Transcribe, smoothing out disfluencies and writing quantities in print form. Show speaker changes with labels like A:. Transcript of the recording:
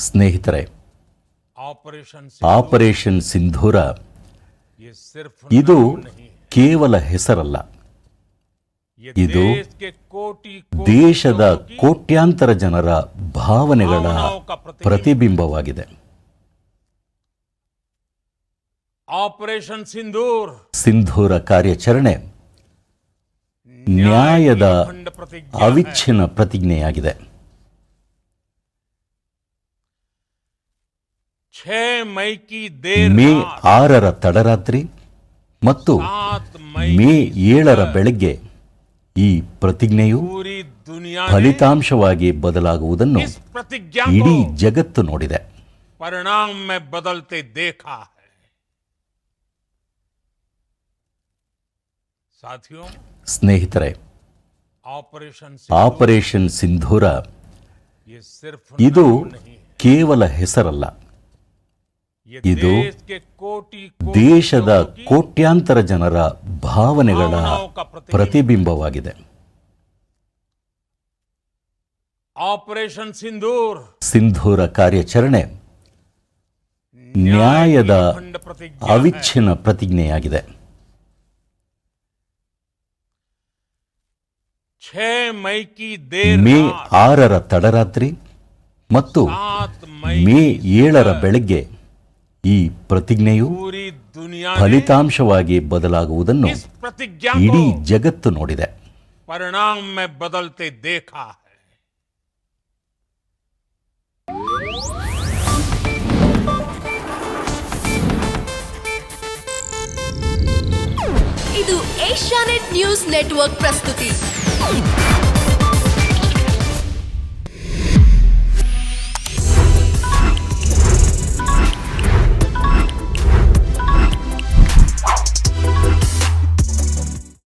A: ಸ್ನೇಹಿತರೆ, ಆಪರೇಷನ್ ಸಿಂಧೂರ ಇದು ಕೇವಲ ಹೆಸರಲ್ಲ, ಇದು ದೇಶದ ಕೋಟ್ಯಾಂತರ ಜನರ ಭಾವನೆಗಳ ಪ್ರತಿಬಿಂಬವಾಗಿದೆ.
B: ಆಪರೇಷನ್
A: ಸಿಂಧೂರ ಕಾರ್ಯಾಚರಣೆ ನ್ಯಾಯದ ಅವಿಚ್ಛಿನ್ನ ಪ್ರತಿಜ್ಞೆಯಾಗಿದೆ. ಮೇ 6ರ ತಡರಾತ್ರಿ ಮತ್ತು ಮೇ 7ರ ಬೆಳಗ್ಗೆ ಈ ಪ್ರತಿಜ್ಞೆಯು ಫಲಿತಾಂಶವಾಗಿ ಬದಲಾಗುವುದನ್ನು ಇಡೀ ಜಗತ್ತು ನೋಡಿದೆ. ಸ್ನೇಹಿತರೆ, ಆಪರೇಷನ್ ಸಿಂಧೂರ ಇದು ಕೇವಲ ಹೆಸರಲ್ಲ, ಇದು ದೇಶದ ಕೋಟ್ಯಾಂತರ ಜನರ ಭಾವನೆಗಳ ಪ್ರತಿಬಿಂಬವಾಗಿದೆ.
B: ಆಪರೇಷನ್
A: ಸಿಂಧೂರ ಕಾರ್ಯಾಚರಣೆ ನ್ಯಾಯದ ಅವಿಚ್ಛಿನ್ನ ಪ್ರತಿಜ್ಞೆಯಾಗಿದೆ. ಮೇ 6ರ ತಡರಾತ್ರಿ ಮತ್ತು ಮೇ 7ರ ಬೆಳಗ್ಗೆ ಈ ಪ್ರತಿಜ್ಞೆಯು ಫಲಿತಾಂಶವಾಗಿ ಬದಲಾಗುವುದನ್ನು ಇಡೀ ಜಗತ್ತು ನೋಡಿದೆ.
C: ಇದು ಏಷ್ಯಾನೆಟ್ ನ್ಯೂಸ್ ನೆಟ್ವರ್ಕ್ ಪ್ರಸ್ತುತಿ.